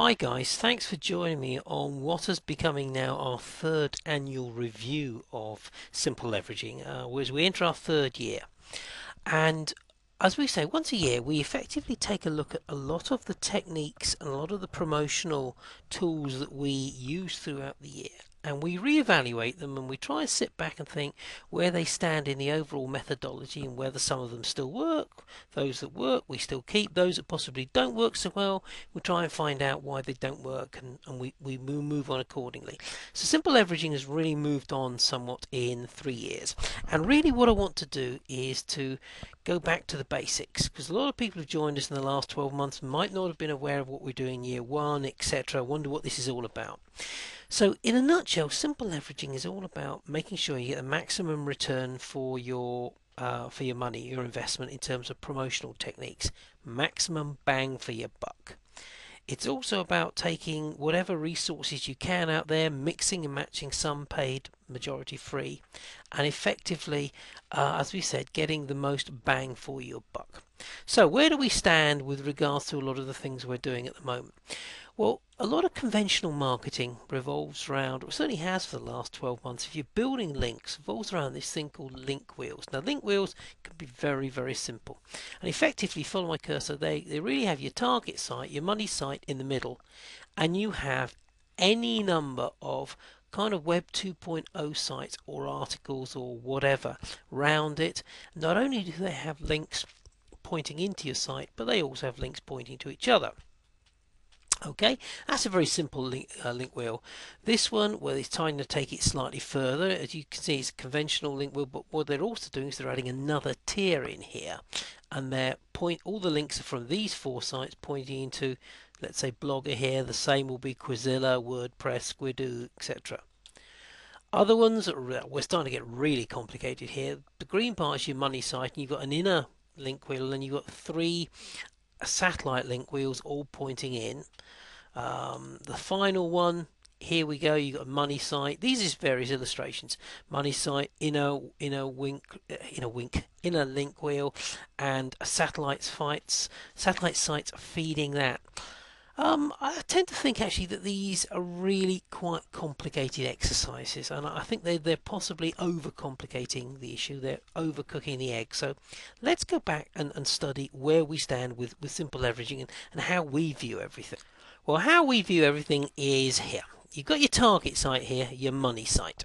Hi guys, thanks for joining me on what is becoming now our third annual review of simple leveraging, as we enter our third year. And as we say, once a year we effectively take a look at a lot of the techniques and a lot of the promotional tools that we use throughout the year, and we reevaluate them and we try and sit back and think where they stand in the overall methodology and whether some of them still work. Those that work we still keep, those that possibly don't work so well we try and find out why they don't work, and we move on accordingly. So simple leveraging has really moved on somewhat in 3 years, and really what I want to do is to go back to the basics, because a lot of people who've joined us in the last 12 months might not have been aware of what we're doing year one, etc. Wonder what this is all about. So in a nutshell, simple leveraging is all about making sure you get the maximum return for your money, your investment, in terms of promotional techniques, maximum bang for your buck. It's also about taking whatever resources you can out there, mixing and matching, some paid, majority free, and effectively, as we said, getting the most bang for your buck. So where do we stand with regards to a lot of the things we're doing at the moment? Well, a lot of conventional marketing revolves around, or certainly has for the last 12 months, if you're building links, revolves around this thing called link wheels. Now, link wheels can be very, very simple. And effectively, follow my cursor, they really have your target site, your money site in the middle, and you have any number of kind of Web 2.0 sites or articles or whatever round it. Not only do they have links pointing into your site, but they also have links pointing to each other. Okay, that's a very simple link wheel. This one, well, it's trying to take it slightly further. As you can see, it's a conventional link wheel, but what they're also doing is they're adding another tier in here, and all the links are from these four sites pointing into, let's say, Blogger here. The same will be Quizilla, WordPress, Squidoo, etc. Other ones, we're starting to get really complicated here. The green part is your money site, and you've got an inner link wheel, and you've got three satellite link wheels all pointing in. The final one, here we go, you got a money site. These is various illustrations. Money site, inner link wheel, and a satellite sites feeding that. I tend to think actually that these are really quite complicated exercises, and I think they're possibly overcomplicating the issue. They're overcooking the egg. So let's go back and study where we stand with simple leveraging and how we view everything. Well, how we view everything is here. You've got your target site here, your money site.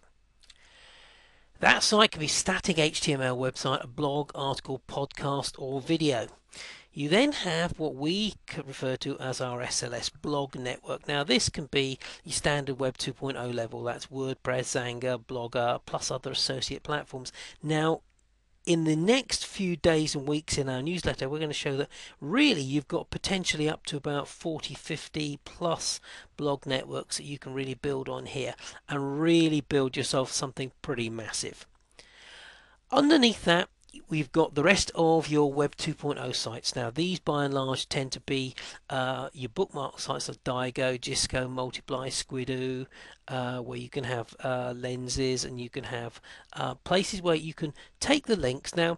That site can be static HTML website, a blog, article, podcast, or video. You then have what we could refer to as our SLS blog network. Now this can be your standard Web 2.0 level. That's WordPress, Xanga, Blogger, plus other associate platforms. Now in the next few days and weeks in our newsletter, we're going to show that really you've got potentially up to about 40, 50 plus blog networks that you can really build on here and really build yourself something pretty massive. Underneath that, we've got the rest of your Web 2.0 sites. Now these by and large tend to be your bookmark sites like Digo, Gisco, Multiply, Squidoo, where you can have lenses, and you can have places where you can take the links. Now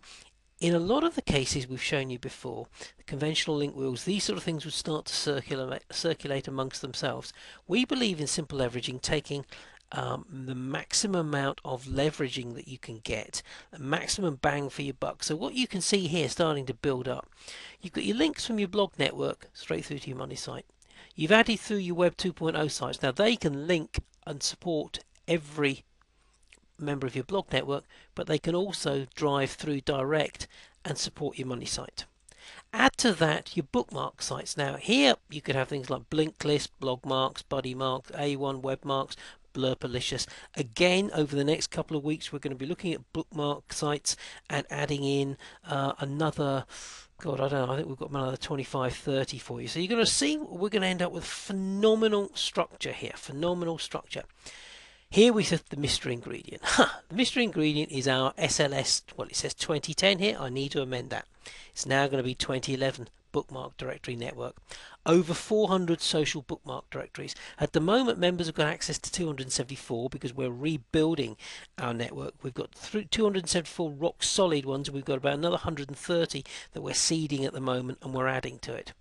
in a lot of the cases we've shown you before, the conventional link wheels, these sort of things would start to circulate amongst themselves. We believe in simple leveraging, taking the maximum amount of leveraging that you can get, a maximum bang for your buck. So what you can see here starting to build up, you've got your links from your blog network straight through to your money site. You've added through your Web 2.0 sites. Now they can link and support every member of your blog network, but they can also drive through direct and support your money site. Add to that your bookmark sites. Now here you could have things like Blinklist, Blogmarks, Buddymarks, A1 Webmarks, Blurpalicious. Again, over the next couple of weeks we're going to be looking at bookmark sites and adding in another, God, I don't know, I think we've got another 25, 30 for you. So you're going to see we're going to end up with phenomenal structure here, phenomenal structure. Here we have the mystery ingredient. The mystery ingredient is our SLS, well it says 2010 here, I need to amend that. It's now going to be 2011 bookmark directory network. Over 400 social bookmark directories. At the moment members have got access to 274 because we're rebuilding our network. We've got 274 rock solid ones, and we've got about another 130 that we're seeding at the moment, and we're adding to it.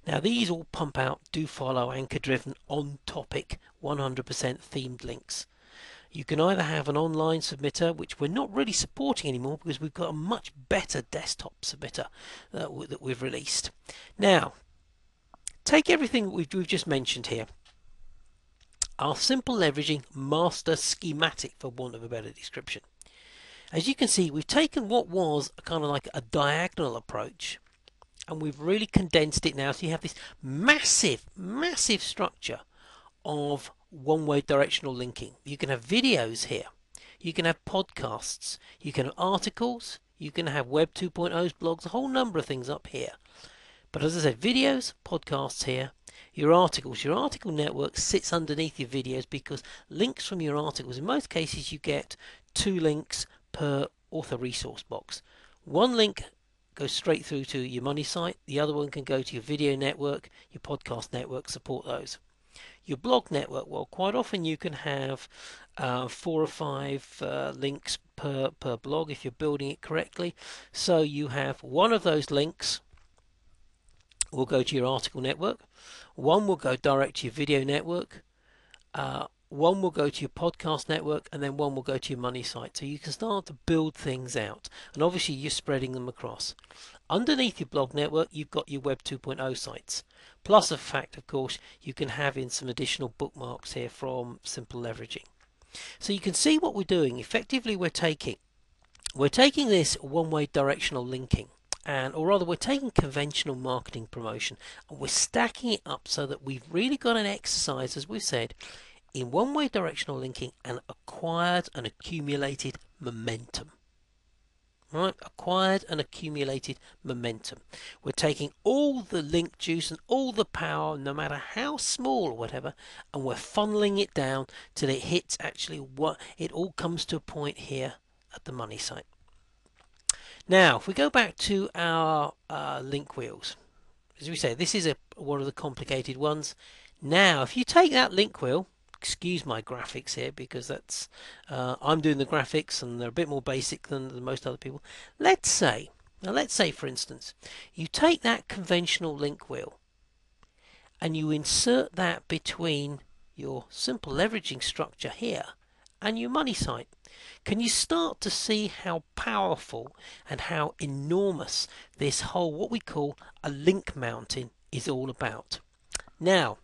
Now these all pump out, do follow anchor driven, on topic, 100% themed links. You can either have an online submitter, which we're not really supporting anymore because we've got a much better desktop submitter that we've released. Now, take everything that we've just mentioned here, our simple leveraging master schematic, for want of a better description. As you can see, we've taken what was kind of like a diagonal approach and we've really condensed it now, so you have this massive structure of one-way directional linking. You can have videos here, you can have podcasts, you can have articles, you can have Web 2.0's blogs, a whole number of things up here. But as I said, videos, podcasts here, your article network sits underneath your videos because links from your articles, in most cases you get 2 links per author resource box. One link goes straight through to your money site, the other one can go to your video network, your podcast network, support those. Your blog network, well, quite often you can have 4 or 5 links per blog if you're building it correctly. So you have one of those links will go to your article network, one will go direct to your video network, one will go to your podcast network, and then one will go to your money site. So you can start to build things out, and obviously you're spreading them across. Underneath your blog network, you've got your Web 2.0 sites, plus the fact, of course, you can have in some additional bookmarks here from simple leveraging. So you can see what we're doing. Effectively, we're taking this one-way directional linking, or rather we're taking conventional marketing promotion and we're stacking it up so that we've really got an exercise, as we've said, in one-way directional linking and acquired and accumulated momentum. Right, acquired and accumulated momentum. We're taking all the link juice and all the power, no matter how small or whatever, and we're funneling it down till it hits actually what it all comes to a point here at the money site. Now, if we go back to our link wheels, as we say, this is one of the complicated ones. Now, if you take that link wheel, excuse my graphics here because that's I'm doing the graphics and they're a bit more basic than most other people. Let's say for instance, you take that conventional link wheel and you insert that between your simple leveraging structure here and your money site. Can you start to see how powerful and how enormous this whole, what we call a link mountain, is all about? Now,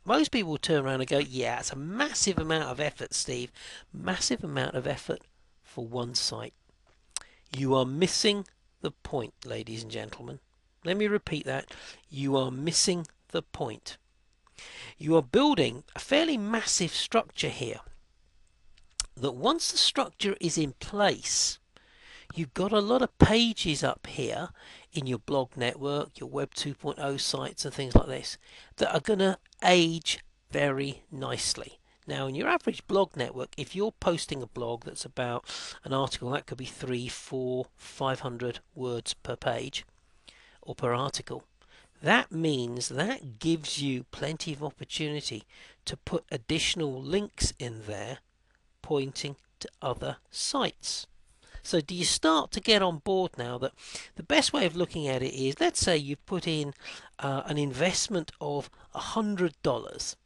most people will turn around and go, yeah, it's a massive amount of effort, Steve. Massive amount of effort for one site. You are missing the point, ladies and gentlemen. Let me repeat that. You are missing the point. You are building a fairly massive structure here, that once the structure is in place, you've got a lot of pages up here in your blog network, your Web 2.0 sites and things like this that are going to age very nicely. Now, in your average blog network, if you're posting a blog that's about an article, that could be 300, 400, 500 words per page or per article. That means that gives you plenty of opportunity to put additional links in there pointing to other sites. So do you start to get on board now that the best way of looking at it is, let's say you put in an investment of $100.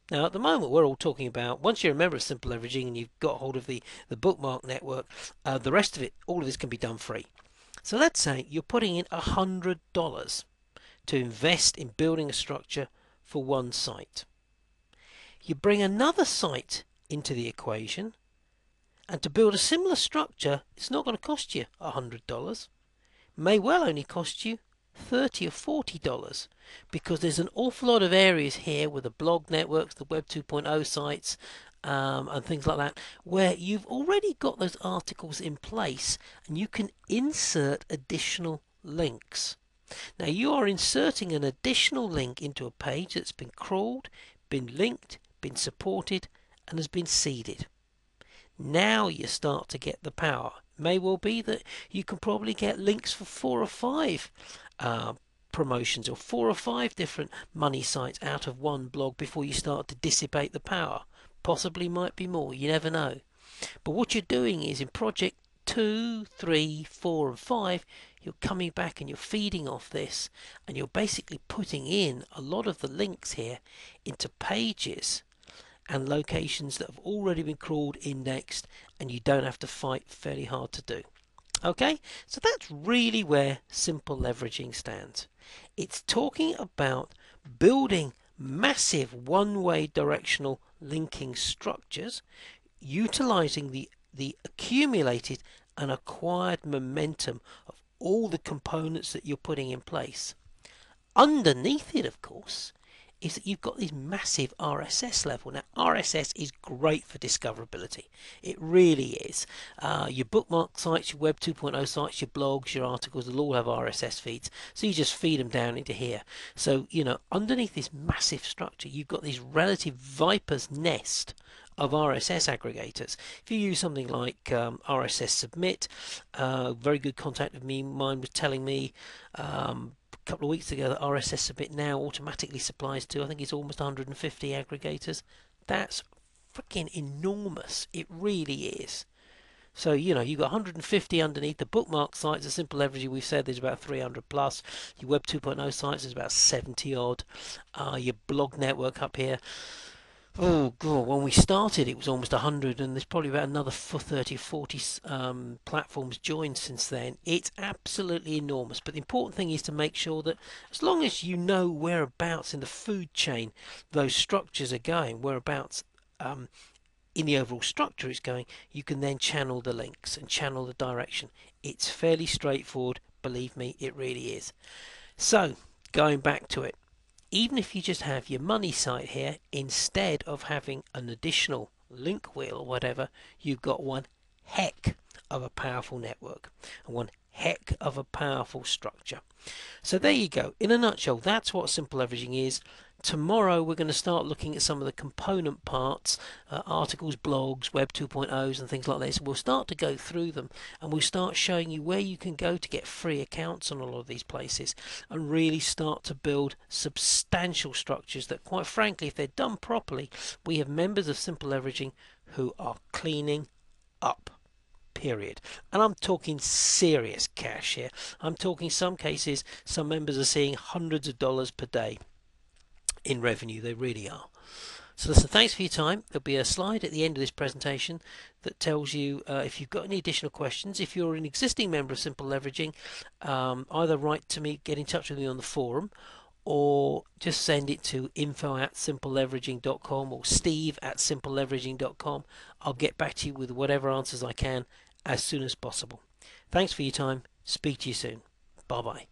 Now at the moment we're all talking about, once you're a member of Simple Leveraging and you've got hold of the bookmark network, the rest of it, all of this can be done free. So let's say you're putting in $100 to invest in building a structure for one site. You bring another site into the equation, and to build a similar structure, it's not going to cost you $100. May well only cost you $30 or $40, because there's an awful lot of areas here with the blog networks, the Web 2.0 sites, and things like that, where you've already got those articles in place and you can insert additional links. Now you are inserting an additional link into a page that's been crawled, been linked, been supported, and has been seeded. Now you start to get the power. May well be that you can probably get links for 4 or 5 promotions or 4 or 5 different money sites out of one blog before you start to dissipate the power. Possibly might be more, you never know. But what you're doing is, in project 2, 3, 4, and 5, you're coming back and you're feeding off this, and you're basically putting in a lot of the links here into pages and locations that have already been crawled, indexed, and you don't have to fight fairly hard to do. Okay, so that's really where simple leveraging stands. It's talking about building massive one-way directional linking structures, utilizing the accumulated and acquired momentum of all the components that you're putting in place. Underneath it, of course, is that you've got this massive RSS level. Now, RSS is great for discoverability. It really is. Your bookmark sites, your Web 2.0 sites, your blogs, your articles, they'll all have RSS feeds. So you just feed them down into here. So, underneath this massive structure, you've got this relative viper's nest of RSS aggregators. If you use something like RSS Submit, very good contact of mine was telling me couple of weeks ago that RSS Submit now automatically supplies to, I think it's almost 150 aggregators. That's freaking enormous. It really is. So, you've got 150 underneath. The bookmark sites, the simple leveraging, we've said there's about 300 plus. Your Web 2.0 sites is about 70 odd. Your blog network up here, oh god, when we started it was almost 100, and there's probably about another 30 40 platforms joined since then. It's absolutely enormous, but the important thing is to make sure that as long as you know whereabouts in the food chain those structures are going, whereabouts in the overall structure it's going, you can then channel the links and channel the direction. It's fairly straightforward, believe me, it really is. So going back to it, even if you just have your money site here, instead of having an additional link wheel or whatever, you've got one heck of a powerful network and one heck of a powerful structure. So there you go. In a nutshell, that's what simple leveraging is. Tomorrow we're going to start looking at some of the component parts, articles, blogs, Web 2.0s and things like this. We'll start to go through them, and we'll start showing you where you can go to get free accounts on a lot of these places and really start to build substantial structures that, quite frankly, if they're done properly, we have members of simple leveraging who are cleaning up. Period. And I'm talking serious cash here. I'm talking some cases, some members are seeing hundreds of dollars per day in revenue. They really are. So listen, thanks for your time. There'll be a slide at the end of this presentation that tells you if you've got any additional questions. If you're an existing member of Simple Leveraging, either write to me, get in touch with me on the forum, or just send it to info@simpleleveraging.com or steve@simpleleveraging.com. I'll get back to you with whatever answers I can as soon as possible. Thanks for your time. Speak to you soon. Bye bye.